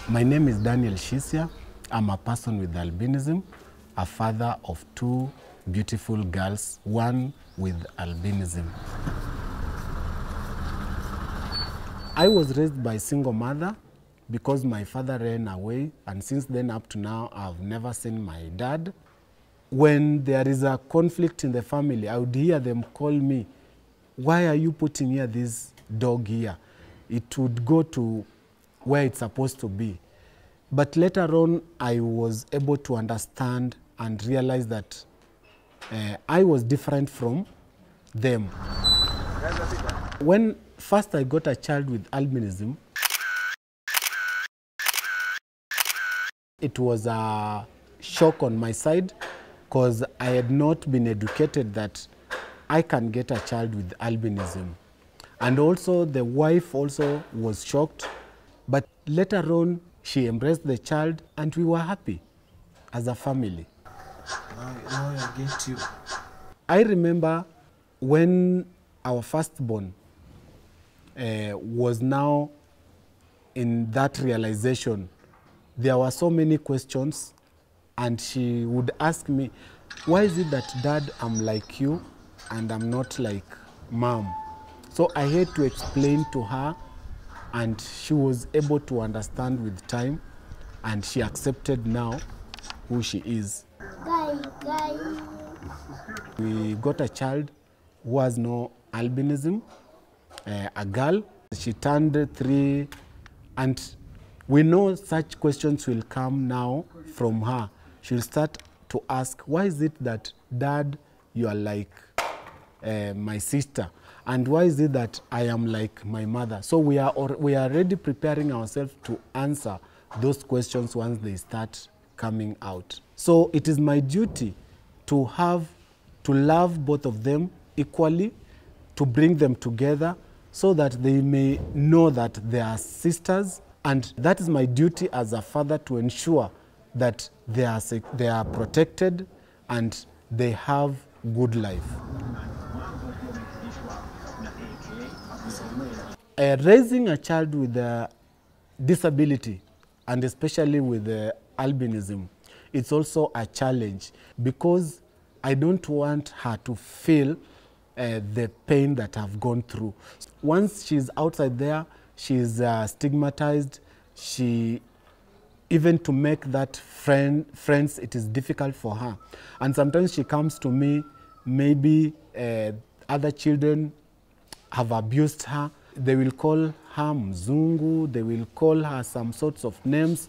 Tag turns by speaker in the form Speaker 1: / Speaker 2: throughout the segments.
Speaker 1: My name is Daniel Shisia. I'm a person with albinism, a father of two beautiful girls, one with albinism. I was raised by a single mother because my father ran away, and since then up to now, I've never seen my dad. When there is a conflict in the family, I would hear them call me, "Why are you putting here this dog here?" It would go to where it's supposed to be. But later on, I was able to understand and realize that I was different from them. When first I got a child with albinism, it was a shock on my side because I had not been educated that I can get a child with albinism. And also the wife also was shocked, but later on she embraced the child and we were happy as a family.
Speaker 2: Now I get you.
Speaker 1: I remember when our firstborn was now in that realization, there were so many questions, and she would ask me, "Why is it that, Dad, I'm like you and I'm not like Mom?" So I had to explain to her, and she was able to understand with time, and she accepted now who she is. We got a child who has no albinism, a girl. She turned 3, and we know such questions will come now from her. She'll start to ask, "Why is it that, Dad, you are like my sister? And why is it that I am like my mother?" So we are already preparing ourselves to answer those questions once they start coming out. So it is my duty to love both of them equally, to bring them together so that they may know that they are sisters. And that is my duty as a father, to ensure that they are protected and they have good life. Raising a child with a disability, and especially with albinism, it's also a challenge because I don't want her to feel the pain that I've gone through. Once she's outside there, she's stigmatized. Even to make that friends, it is difficult for her. And sometimes she comes to me, maybe other children have abused her. They will call her Mzungu, they will call her some sorts of names,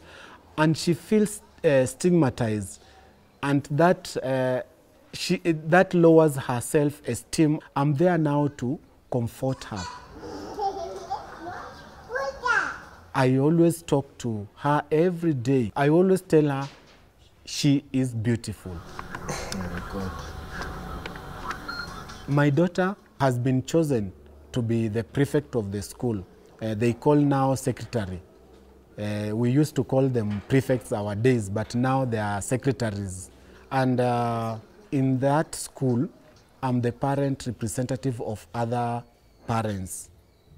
Speaker 1: and she feels stigmatized. And that lowers her self-esteem. I'm there now to comfort her. I always talk to her every day. I always tell her she is beautiful.
Speaker 2: Oh my God.
Speaker 1: My daughter has been chosen to be the prefect of the school. They call now secretary. We used to call them prefects our days, but now they are secretaries. And in that school, I'm the parent representative of other parents.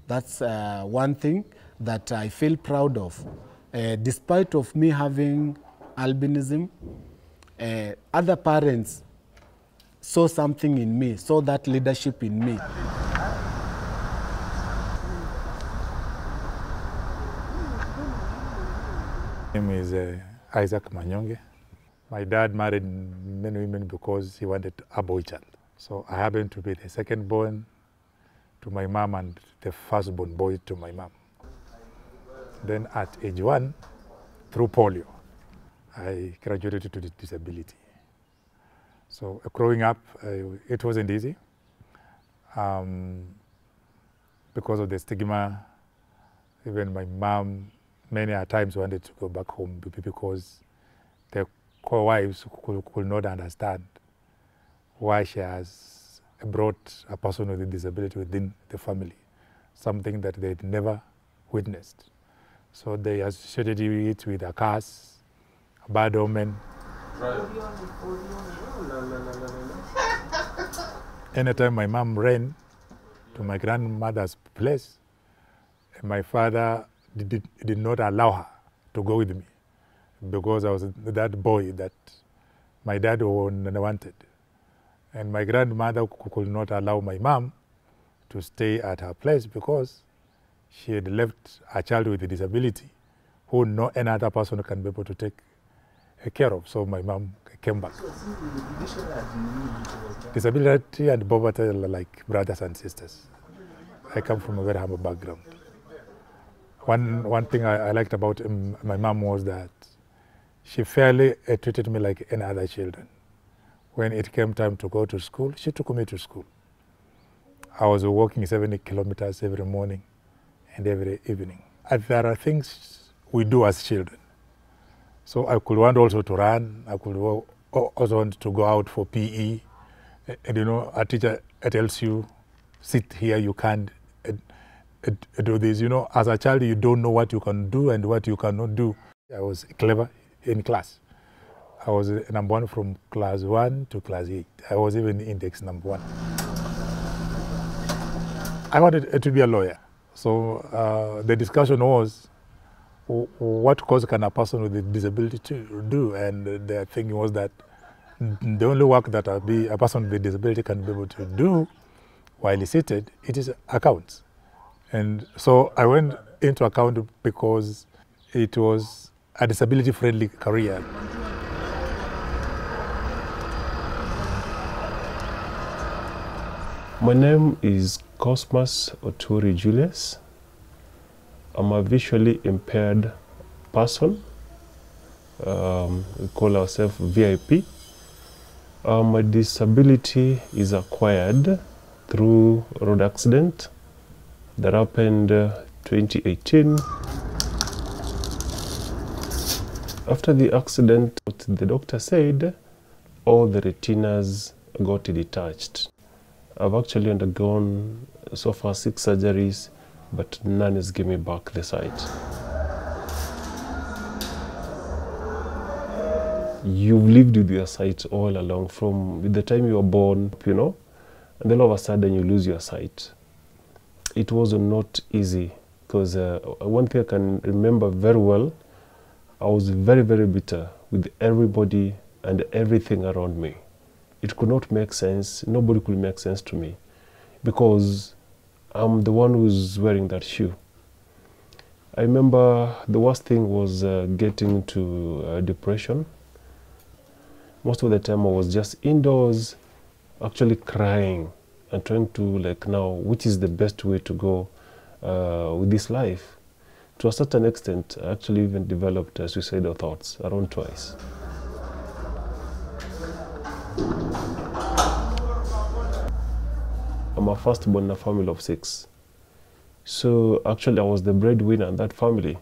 Speaker 1: That's one thing that I feel proud of. Despite of me having albinism, other parents saw something in me, saw that leadership in me.
Speaker 3: My name is Isaac Manyonge. My dad married many women because he wanted a boy child. So I happened to be the second born to my mom and the firstborn boy to my mom. Then at age 1, through polio, I graduated to disability. So growing up, it wasn't easy because of the stigma. Even my mom many a times wanted to go back home because the co-wives could not understand why she has brought a person with a disability within the family, something that they'd never witnessed. So they associated it with a curse, a bad omen. Anytime my mom ran to my grandmother's place, my father did not allow her to go with me because I was that boy that my dad wanted. And my grandmother could not allow my mom to stay at her place because she had left a child with a disability who no any other person can be able to take care of. So my mom came back. Disability and poverty are like brothers and sisters. I come from a very humble background. One thing I liked about my mom was that she fairly treated me like any other children. When it came time to go to school, she took me to school. I was walking 70 kilometers every morning and every evening. And there are things we do as children. So I could want also to run. I could also want to go out for PE. And you know, a teacher tells you, sit here, you can't do this. You know, as a child, you don't know what you can do and what you cannot do. I was clever in class. I was number one from class 1 to class 8. I was even index number 1. I wanted to be a lawyer. So the discussion was, what cause can a person with a disability to do? And the thing was that the only work that a person with a disability can be able to do while he's seated, it is accounts. And so I went into account because it was a disability-friendly career.
Speaker 4: My name is Cosmas Oturi Julius. I'm a visually impaired person. We call ourselves VIP. My disability is acquired through road accident that happened 2018. After the accident, the doctor said all the retinas got detached. I've actually undergone so far 6 surgeries, but none has given me back the sight. You've lived with your sight all along from the time you were born, you know, and then all of a sudden you lose your sight. It was not easy because one thing I can remember very well, I was very, very bitter with everybody and everything around me. It could not make sense. Nobody could make sense to me because I'm the one who's wearing that shoe. I remember the worst thing was getting to depression. Most of the time I was just indoors, actually crying and trying to like now, which is the best way to go with this life. To a certain extent, I actually even developed suicidal thoughts around twice. I'm a firstborn in a family of 6. So actually I was the breadwinner in that family.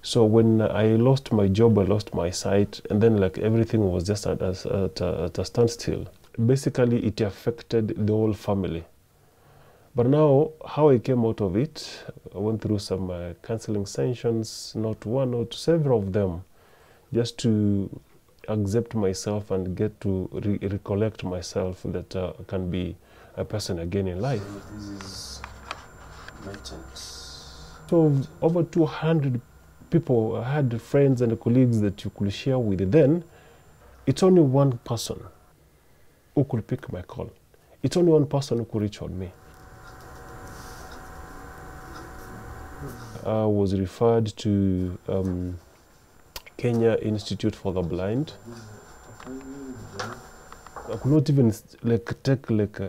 Speaker 4: So when I lost my job, I lost my sight, and then like everything was just at a standstill. Basically it affected the whole family. But now, how I came out of it, I went through some counseling sessions, not one or several of them, just to accept myself and get to recollect myself that I can be a person again in life.
Speaker 2: This is merchant.
Speaker 4: So over 200 people, I had friends and colleagues that you could share with. Then it's only one person who could pick my call. It's only one person who could reach on me. I was referred to Kenya Institute for the Blind. I could not even take like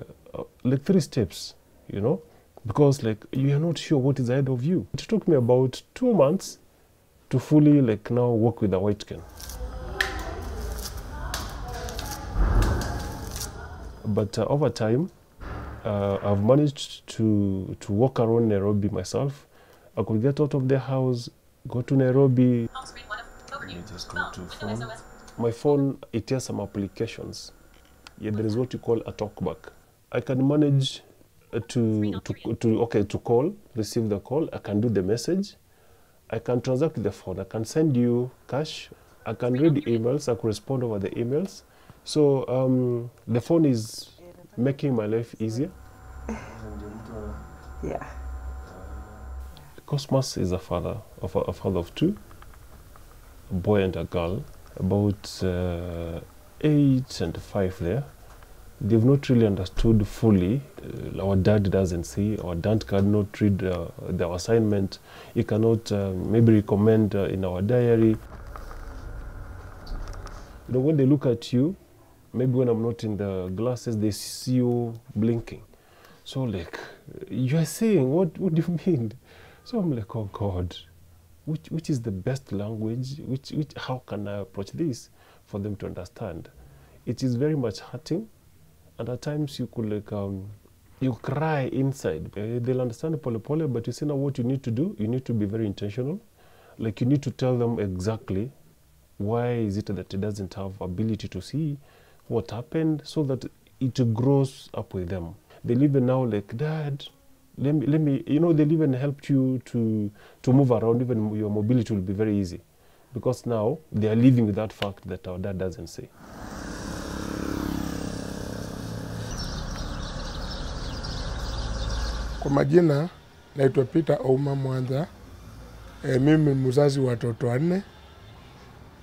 Speaker 4: 3 steps, you know, because like you are not sure what is ahead of you. It took me about 2 months to fully like now work with a white cane. But over time, I've managed to walk around Nairobi myself. I could get out of the house, go to Nairobi.
Speaker 2: You just go to phone.
Speaker 4: My phone, it has some applications. Yeah, there is what you call a talkback. I can manage to call, receive the call. I can do the message. I can transact the phone. I can send you cash. I can read emails. I can respond over the emails. So the phone is making my life easier.
Speaker 5: Yeah.
Speaker 4: Cosmas is a father of 2. a boy and a girl, about 8 and 5 there. They've not really understood fully. Our dad doesn't see, our dad cannot read their assignment. He cannot maybe recommend in our diary. You know, when they look at you, maybe when I'm not in the glasses, they see you blinking. So like, you are saying, what do you mean? So I'm like, oh God, which is the best language? How can I approach this for them to understand? It is very much hurting. And at times you could like, you cry inside. They'll understand pole pole, but you see now what you need to do, you need to be very intentional. Like you need to tell them exactly why is it that it doesn't have ability to see what happened, so that it grows up with them. They'll even now like, Dad, let me, you know, they'll even help you to move around, even your mobility will be very easy. Because now they are living with that fact that our dad doesn't see.
Speaker 5: Kwa majina naitwa Peter Ouma Mwanza. Mimi mzazi wa watoto 4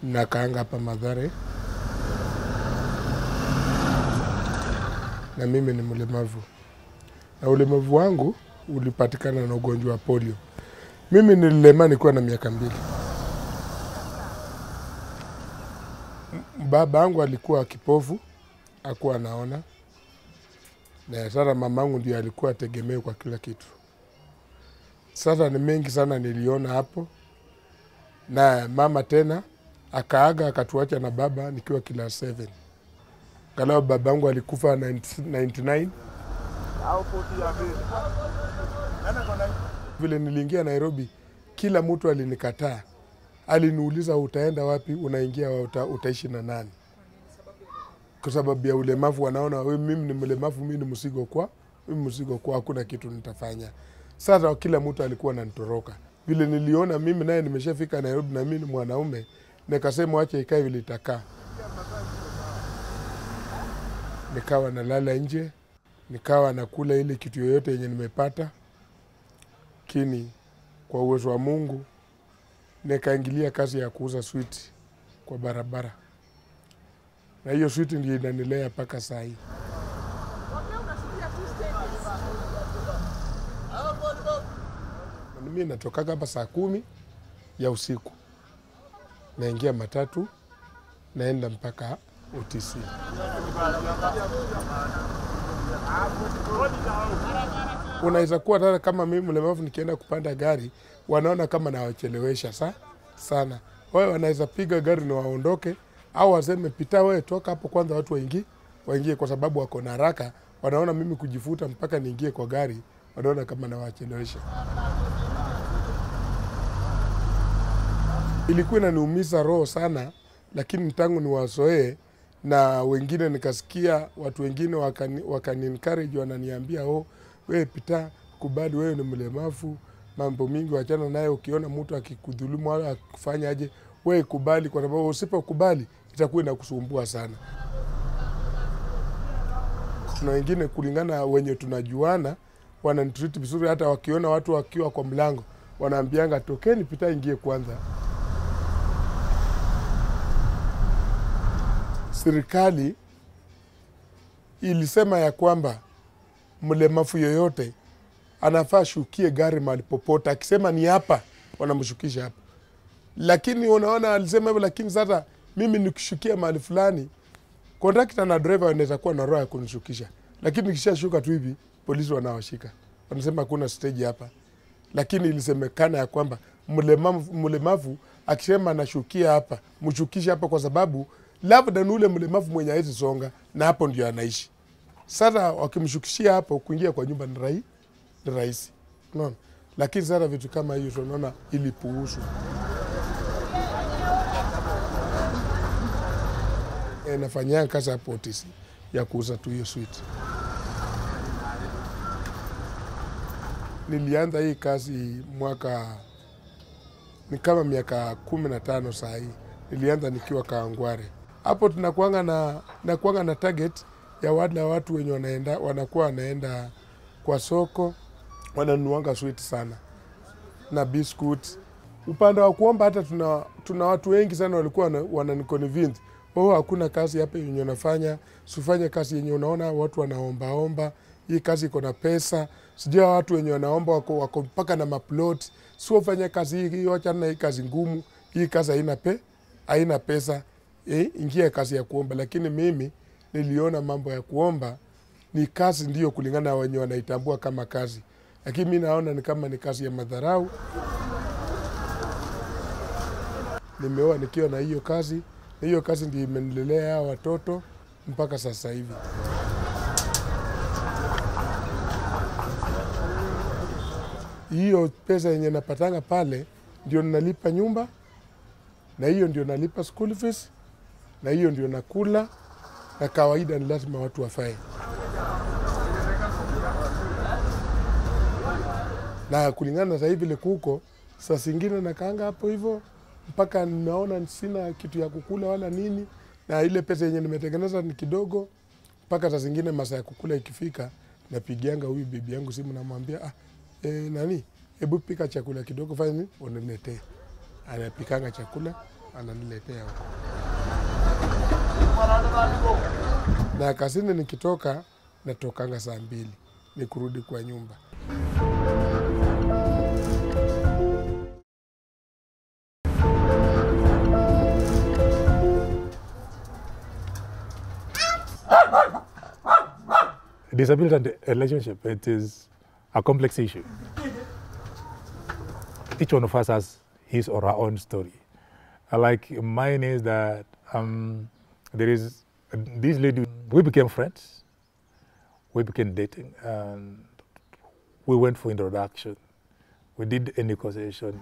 Speaker 5: na kaanga hapa Mathare. Na mimi ni mlemavu. Na ulemavu wangu ulipatikana na ugonjwa wa polio. Mimi nililema nikiwa na miaka 2. Baba yangu alikuwa kipofu, hakuwa anaona. Na sasa mamangu ndiye alikuwa tegemeo kwa kila kitu. Sasa ni mengi sana niliona hapo. Na mama tena akaaga akatuacha na baba nikiwa class 7. Kalao babangu alikufa 99. Vile niliingia Nairobi, kila mtu alinikataa. Aliniuliza utaenda wapi, unaingia utaishi na nani? Kwa sababu ya ulemavu wanaona wewe mimi ni mlemavu, mimi ni mzigo kwa, hakuna kitu nitafanya. Sasa kila mtu alikuwa ananitoroka. Vile niliona mimi naye nimeshafika Nairobi na mimi ni mwanaume, nikasema acha ikae vile itakaa. Nikawa nalala nje, nikawa nakula ile kitu yoyote yenye nimepata. Kini kwa uwezo wa Mungu nikaingilia kazi ya kuuza switi kwa barabara. Na hiyo switi ndio inanilea mpaka saa hii. Mimi natoka hapa saa 10 ya usiku. Naingia matatu, naenda mpaka OTC. Unaweza kuwa tata kama mimi mlemavu nikienda kupanda gari, wanaona kama nawachelewesha sana. Wao wanaweza piga gari na waondoke, au waseme pita wewe toka hapo kwanza watu waingie kwa sababu wako na haraka. Wanaona mimi kujifuta mpaka niingie kwa gari, wanaona kama nawachelewesha. Ilikuwa inaniumiza roho sana, lakini tangu niwazoee na wengine nikasikia watu wengine wakani encourage, wananiambia wewe pita, kubali wewe ni mlemavu, mambo mingi wachana naye, ukiona mtu akikudhulumu au akufanya aje wewe kubali, kwa sababu usipokubali itakuwa inakusumbua sana. Kuna wengine kulingana wenye tunajuana wananitreat vizuri, hata wakiona watu wakiwa kwa mlango wanaambianga tokeni pita ingie kwanza. Serikali ilisema ya kwamba mlemavu yoyote anafaa shukie gari mahali popote, akisema ni hapa wanamshukisha hapa. Lakini unaona alisema hivyo, lakini sasa mimi nikishukia mahali fulani, conductor na driver wanaweza kuwa na roho ya kunishukisha, lakini nikishashuka tu hivi polisi wanawashika, wanasema hakuna stage hapa. Lakini ilisemekana ya kwamba mlemavu akisema anashukia hapa, mshukishe hapa, kwa sababu labda ni ule mlemavu mwenye hawezi songa na hapo ndio anaishi. Sasa wakimshukishia hapo, kuingia kwa nyumba ni rahisi. Unaona? Lakini sasa vitu kama hiyo tunaona ilipuuzwa. Nafanyia kazi hapo OTC ya kuuza tu hiyo sweet. Nilianza hii kazi mwaka ni kama miaka 15 saa hii. Nilianza nikiwa Kawangware. Hapo tunakuanga na target ya watu wenye wanakuwa wanaenda kwa soko, wananuanga sweet sana na biscuits. upande wa kuomba hata tuna watu wengi sana walikuwa wananiconvince, hakuna kazi hapa yenye unafanya, usifanye kazi yenye unaona watu wanaomba. Hii kazi iko na pesa. Sijua watu wenye wanaomba wako mpaka na maplot. Sio fanya kazi hii, acha na hii kazi ngumu. Hii kazi haina pesa. Ingia kazi ya kuomba. Lakini mimi niliona mambo ya kuomba ni kazi, ndio kulingana na wenye wanaitambua kama kazi. Lakini mimi naona ni kama ni kazi ya madharau. Nimeoa nikiwa na hiyo kazi. Na hiyo kazi ndio imenilelea watoto mpaka sasa hivi. Hiyo pesa yenye napatanga pale ndio nalipa nyumba, na hiyo ndio nalipa school fees, na hiyo ndio nakula, na kawaida ni lazima watu wafae. Na kulingana na sasa hivi vile kuko, saa zingine nakaanga hapo hivyo mpaka naona sina kitu ya kukula wala nini, na ile pesa yenye nimetengeneza ni kidogo, mpaka saa zingine masaa ya kukula ikifika napigianga huyu bibi yangu simu, namwambia nani, hebu pika chakula kidogo, fanya nini, uniletee. Anapikanga chakula, ananiletea huko. Na kazini nikitoka, natokanga saa 2 ni kurudi kwa nyumba.
Speaker 3: Disability and relationship, it is a complex issue. Each one of us has his or her own story. Like mine is that there is this lady, we became friends, we became dating, and we went for introduction. We did a negotiation,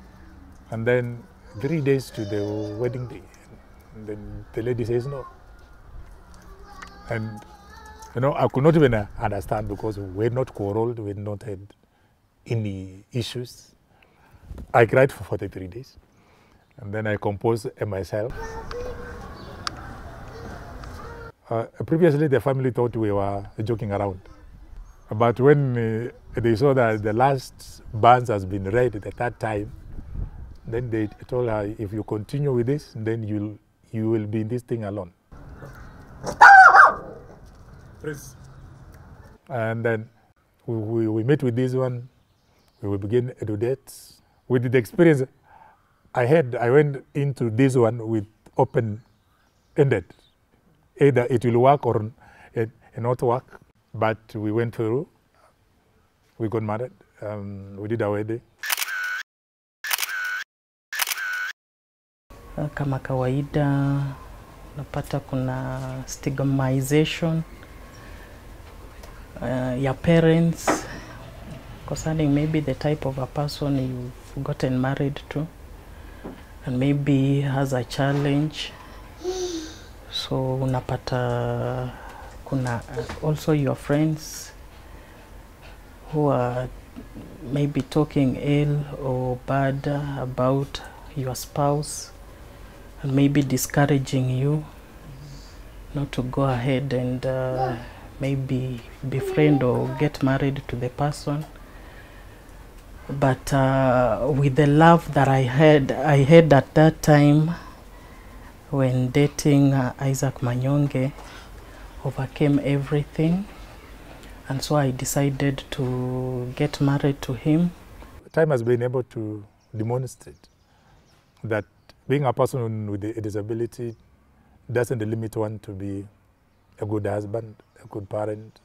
Speaker 3: and then 3 days to the wedding day, and then the lady says no. And I could not even understand, because we had not quarreled, we had not had any issues. I cried for 43 days, and then I composed myself. Previously, the family thought we were joking around. But when they saw that the last banns has been read at that time, then they told her, if you continue with this, then you will be in this thing alone. Please. And then we met with this one, we will begin to date. With the experience I had, I went into this one with open-ended. Either it will work or it not work. But we went through, we got married, we did our wedding.
Speaker 6: Kama kawaida, napata kuna stigmatization your parents concerning maybe the type of a person you've gotten married to, and maybe has a challenge. So unapata kuna also your friends who are maybe talking ill or bad about your spouse, and maybe discouraging you not to go ahead and maybe befriend or get married to the person. But with the love that I had at that time when dating Isaac Manyonge, overcame everything, and so I decided to get married to him.
Speaker 3: Time has been able to demonstrate that being a person with a disability doesn't limit one to be a good husband, a good parent.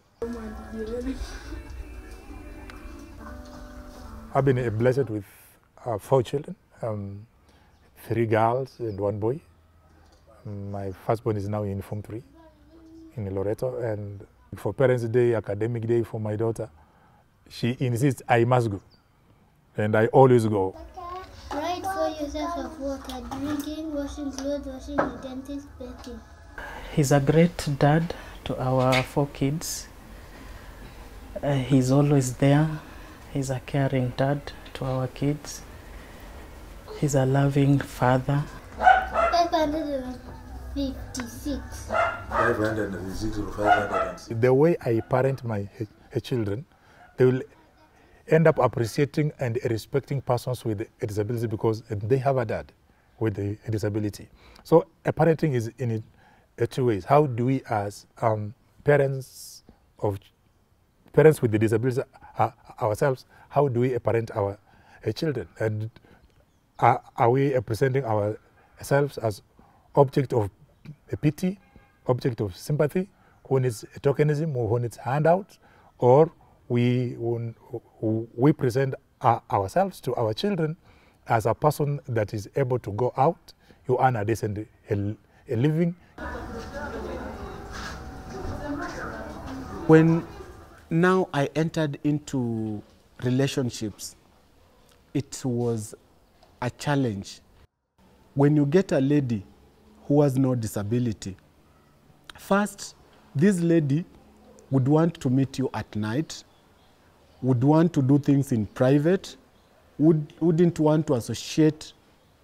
Speaker 3: I've been blessed with 4 children, 3 girls and 1 boy. My firstborn is now in Form 3 in Loreto, and for Parents' Day, Academic Day for my daughter, she insists I must go, and I always go.
Speaker 7: Write for yourself of water, drinking, washing clothes, washing utensils, bathing.
Speaker 6: He's a great dad to our 4 kids. He's always there. He's a caring dad to our kids. He's a loving father.
Speaker 7: 556.
Speaker 2: 506 or 506.
Speaker 3: The way I parent my children, they will end up appreciating and respecting persons with a disability because they have a dad with a disability. So parenting is in two ways. How do we, as parents with the disabilities ourselves, how do we parent our children? And are we presenting ourselves as object of pity, object of sympathy, who needs a tokenism or who needs handouts, or we present ourselves to our children as a person that is able to go out, you earn a decent a living.
Speaker 1: When now I entered into relationships, it was a challenge. When you get a lady who has no disability, first, this lady would want to meet you at night, would want to do things in private, wouldn't want to associate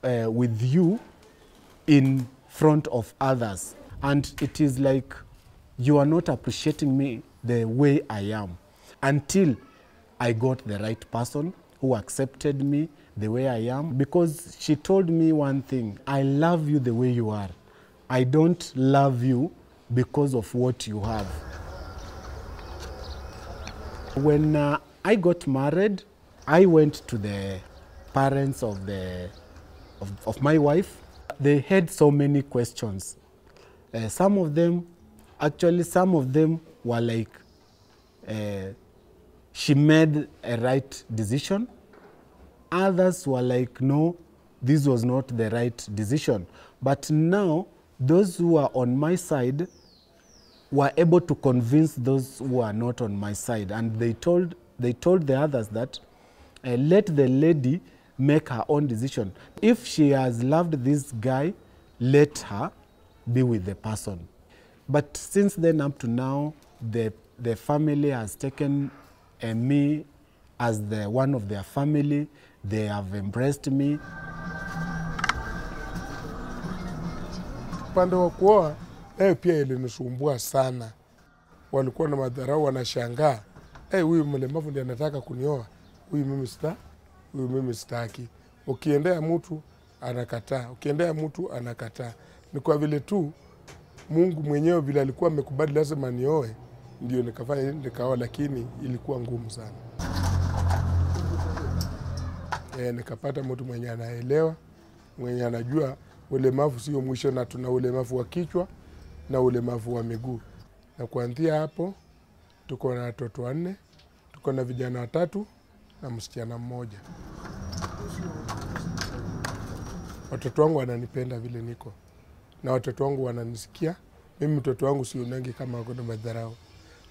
Speaker 1: with you in front of others. And it is like you are not appreciating me the way I am, until I got the right person who accepted me the way I am, because she told me one thing: I love you the way you are. I don't love you because of what you have. When I got married, I went to the parents of my wife. They had so many questions. Some of them were like, she made a right decision. Others were like, no, this was not the right decision. But now, those who are on my side were able to convince those who are not on my side. And they told the others that let the lady make her own decision. If she has loved this guy, let her be with the person. But since then up to now, the family has taken me as the one of their family. They have embraced me.
Speaker 5: Upande wa kuoa pia ilinisumbua sana. Walikuwa na madharau, wanashangaa, huyu mlemavu ndiye anataka kunioa, huyu mimi sitaki. Ukiendea mtu anakataa, Ni kwa vile tu Mungu mwenyewe vile alikuwa amekubali lazima nioe, ndio nikaoa, lakini ilikuwa ngumu sana. Nikapata mtu mwenye anaelewa, mwenye anajua ulemavu sio mwisho, na tuna ulemavu wa kichwa na ulemavu wa miguu. Na kuanzia hapo tuko na watoto 4, tuko na vijana 3 na msichana mmoja. Watoto wangu wananipenda vile niko, na watoto wangu wananisikia. Mimi mtoto wangu sionangi kama ako na madharau,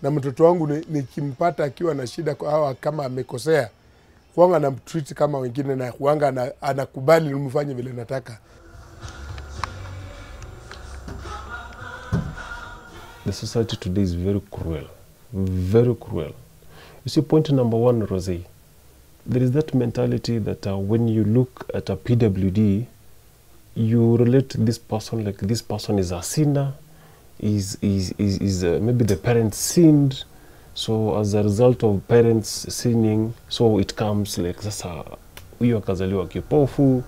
Speaker 5: na mtoto wangu nikimpata akiwa na shida au kama amekosea, huanga namtreat kama wengine, na huanga anakubali nimfanye vile nataka.
Speaker 4: The society today is very cruel, very cruel. You see, point number 1, Rosie, there is that mentality that when you look at a PWD, you relate this person like this person is a sinner, maybe the parents sinned, so as a result of parents sinning, so it comes like sasa huyo akazaliwa kipofu.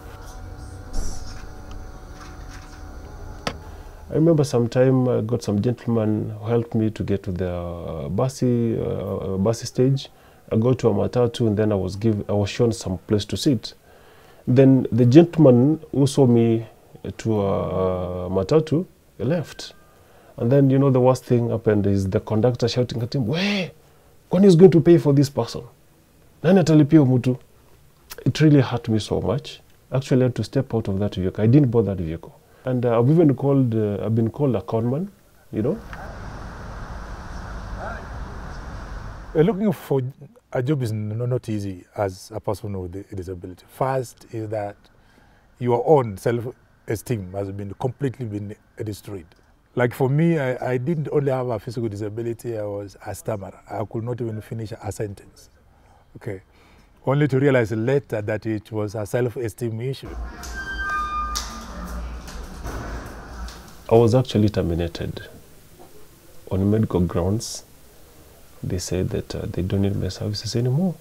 Speaker 4: I remember sometime I got some gentleman who helped me to get to the bus stage. I got to a matatu, and then I was shown some place to sit. Then the gentleman who saw me to a matatu left. And then, you know, the worst thing happened is the conductor shouting at him, "Where? When is going to pay for this person? Nani atalipia mtu?" It really hurt me so much. Actually, I had to step out of that vehicle. I didn't board that vehicle. And I've even called, I've been called a conman, you know.
Speaker 3: Looking for a job is not easy as a person with a disability. First is that your own self-esteem has been completely destroyed. Like for me, I didn't only have a physical disability, I was a stammerer. I could not even finish a sentence. Okay. Only to realize later that it was a self-esteem issue.
Speaker 4: I was actually terminated on medical grounds. They said that they don't need my services anymore.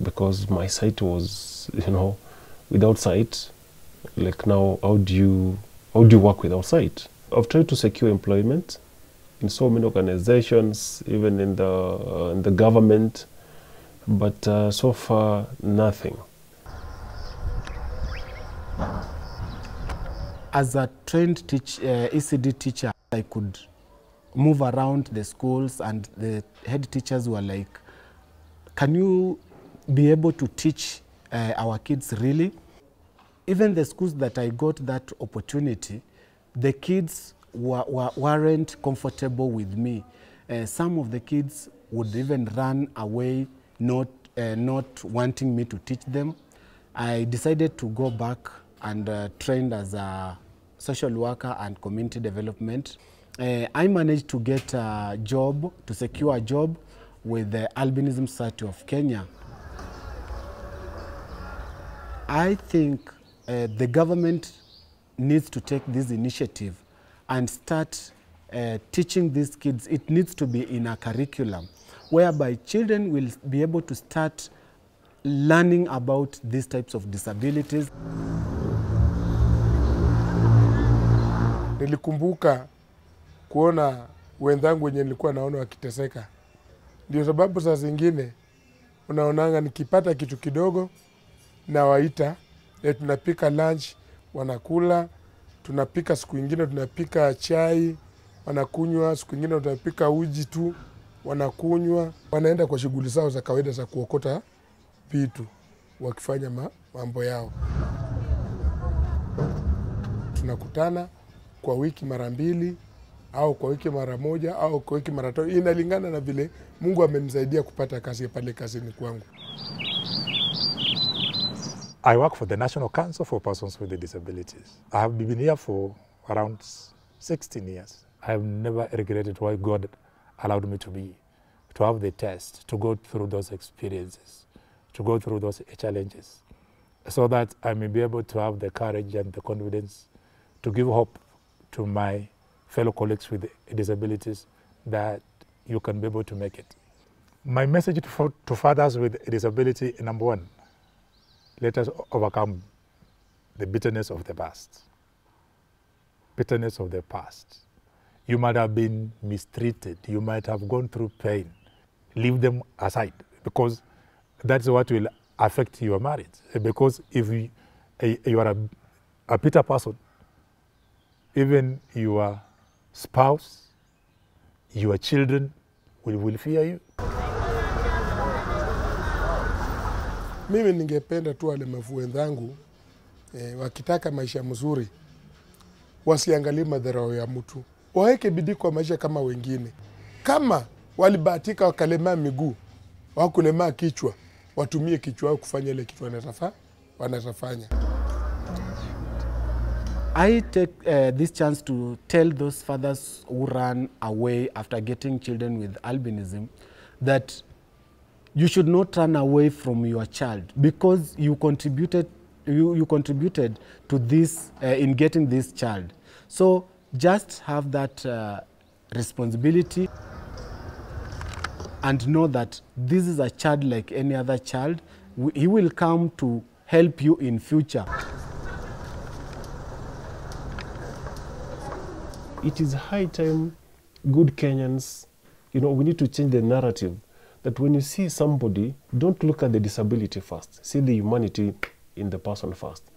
Speaker 4: because my sight was, without sight. Like now, how do you work without sight? I've tried to secure employment in so many organizations, even in the government, but so far nothing.
Speaker 1: As a trained ECD teacher, I could move around the schools, and the head teachers were like, can you be able to teach our kids really? Even the schools that I got that opportunity, the kids weren't comfortable with me. Some of the kids would even run away, not wanting me to teach them. I decided to go back and trained as a social worker and community development. I managed to get a job, to secure a job with the Albinism Society of Kenya. I think the government needs to take this initiative and start teaching these kids. It needs to be in a curriculum whereby children will be able to start learning about these types of disabilities.
Speaker 5: Nilikumbuka kuona wenzangu wenye nilikuwa naona wakiteseka. Ndio sababu saa zingine unaonanga nikipata kitu kidogo na waita, tunapika lunch, wanakula, tunapika siku nyingine tunapika chai, wanakunywa, siku nyingine tunapika uji tu, wanakunywa, wanaenda kwa shughuli zao za kawaida za kuokota vitu wakifanya mambo yao. Tunakutana kwa wiki mara 2 au kwa wiki mara 1 au kwa wiki mara 5. Inalingana na vile Mungu amenisaidia kupata kazi pale kazini kwangu.
Speaker 3: I work for the National Council for Persons with Disabilities. I have been here for around 16 years. I have never regretted why God allowed me to have the test, to go through those experiences, to go through those challenges, so that I may be able to have the courage and the confidence to give hope to my fellow colleagues with disabilities that you can be able to make it. My message to fathers with disability, number 1, let us overcome the bitterness of the past. Bitterness of the past. You might have been mistreated. You might have gone through pain. Leave them aside, because that's what will affect your marriage. Because if you are a bitter person, even your spouse, your children will fear you.
Speaker 5: Mimi ningependa tu walemavu wenzangu wakitaka maisha mzuri wasiangalie madharau ya mtu. Waweke bidii kwa maisha kama wengine. Kama walibahatika wakalemaa miguu, wakulemaa kichwa, watumie kichwa wao kufanya ile kitu wanatafanya.
Speaker 1: I take this chance to tell those fathers who run away after getting children with albinism that you should not run away from your child, because you contributed to this in getting this child. So just have that responsibility and know that this is a child like any other child. He will come to help you in future.
Speaker 4: It is high time, good Kenyans, we need to change the narrative that when you see somebody, don't look at the disability first. See the humanity in the person first.